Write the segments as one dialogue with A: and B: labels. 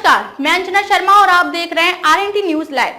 A: नमस्कार, मैं अंजना शर्मा और आप देख रहे हैं आरएनटी न्यूज लाइव।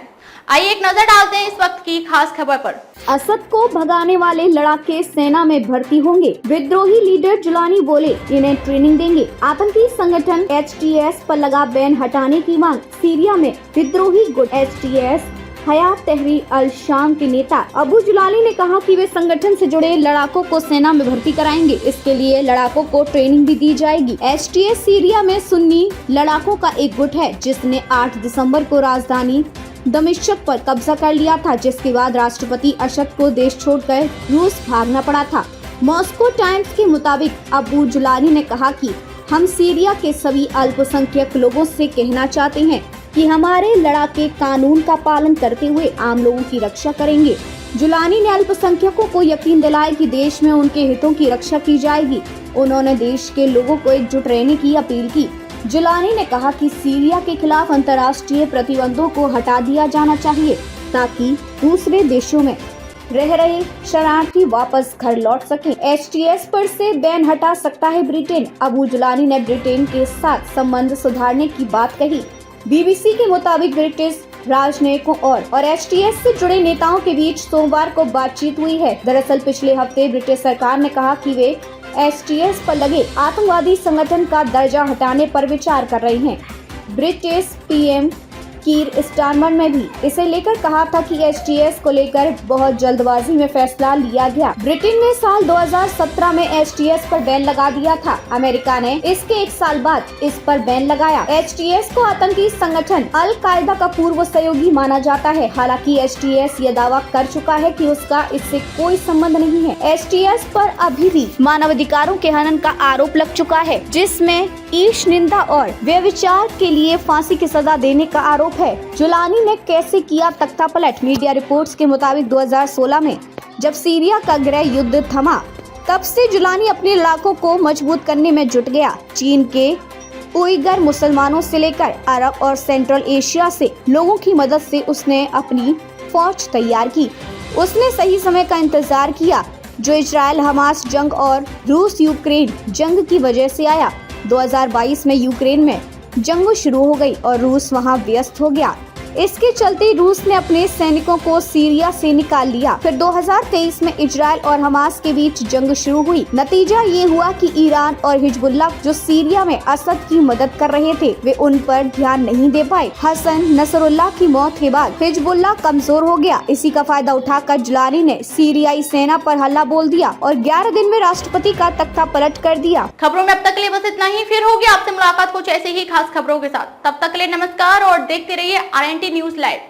A: आइए एक नजर डालते हैं इस वक्त की खास खबर पर।
B: असद को भगाने वाले लड़ाके सेना में भर्ती होंगे। विद्रोही लीडर जुलानी बोले, इन्हें ट्रेनिंग देंगे। आतंकी संगठन HTS पर लगा बैन हटाने की मांग। सीरिया में विद्रोही गुट HTS हयात तहरीर अल शाम के नेता अबू जुलानी ने कहा कि वे संगठन से जुड़े लड़ाकों को सेना में भर्ती कराएंगे। इसके लिए लड़ाकों को ट्रेनिंग भी दी जाएगी। HTS सीरिया में सुन्नी लड़ाकों का एक गुट है जिसने 8 दिसंबर को राजधानी दमिश्क पर कब्जा कर लिया था, जिसके बाद राष्ट्रपति असद को देश छोड़कर रूस भागना पड़ा था। मॉस्को टाइम्स के मुताबिक अबू जुलानी ने कहा कि हम सीरिया के सभी अल्पसंख्यक लोगों से कहना चाहते हैं कि हमारे लड़ाके कानून का पालन करते हुए आम लोगों की रक्षा करेंगे। जुलानी ने अल्पसंख्यकों को यकीन दिलाया कि देश में उनके हितों की रक्षा की जाएगी। उन्होंने देश के लोगों को एकजुट रहने की अपील की। जुलानी ने कहा कि सीरिया के खिलाफ अंतर्राष्ट्रीय प्रतिबंधों को हटा दिया जाना चाहिए ताकि दूसरे देशों में रह रहे शरणार्थी वापस घर लौट सकें। HTS पर से बैन हटा सकता है ब्रिटेन। अबू जुलानी ने ब्रिटेन के साथ संबंध सुधारने की बात कही। BBC के मुताबिक ब्रिटिश राजनयिकों और HTS से जुड़े नेताओं के बीच सोमवार को बातचीत हुई है। दरअसल पिछले हफ्ते ब्रिटिश सरकार ने कहा कि वे HTS पर लगे आतंकवादी संगठन का दर्जा हटाने पर विचार कर रहे हैं। ब्रिटिश PM कीर स्टारमर ने भी इसे लेकर कहा था कि HTS को लेकर बहुत जल्दबाजी में फैसला लिया गया। ब्रिटेन ने साल 2017 में HTS पर बैन लगा दिया था। अमेरिका ने इसके 1 साल बाद इस पर बैन लगाया। HTS को आतंकी संगठन अल कायदा का पूर्व सहयोगी माना जाता है। हालांकि HTS ये दावा कर चुका है कि उसका इससे कोई संबंध नहीं है। HTS पर अभी भी मानवाधिकारों के हनन का आरोप लग चुका है, जिसमें ईश निंदा और व्यभिचार के लिए फांसी की सजा देने का आरोप है। जुलानी ने कैसे किया तख्ता पलट? मीडिया रिपोर्ट्स के मुताबिक 2016 में जब सीरिया का गृह युद्ध थमा, तब से जुलानी अपने इलाकों को मजबूत करने में जुट गया। चीन के उइगर मुसलमानों से लेकर अरब और सेंट्रल एशिया से लोगों की मदद से उसने अपनी फौज तैयार की। उसने सही समय का इंतजार किया जो इजराइल हमास जंग और रूस यूक्रेन जंग की वजह से आया। 2022 में यूक्रेन में जंग शुरू हो गई और रूस वहां व्यस्त हो गया। इसके चलते रूस ने अपने सैनिकों को सीरिया से निकाल लिया। फिर 2023 में इजराइल और हमास के बीच जंग शुरू हुई। नतीजा ये हुआ कि ईरान और हिजबुल्लाह जो सीरिया में असद की मदद कर रहे थे, वे उन पर ध्यान नहीं दे पाए। हसन नसरुल्लाह की मौत के बाद हिजबुल्लाह कमजोर हो गया। इसी का फायदा उठाकर जुलानी ने सीरियाई सेना पर हल्ला बोल दिया और 11 दिन में राष्ट्रपति का तख्ता पलट कर दिया।
A: खबरों में अब तक के लिए बस इतना ही। फिर होगी आपसे मुलाकात कुछ ऐसे ही खास खबरों के साथ। तब तक के लिए नमस्कार और देखते रहिए आरएनटी न्यूज लाइव।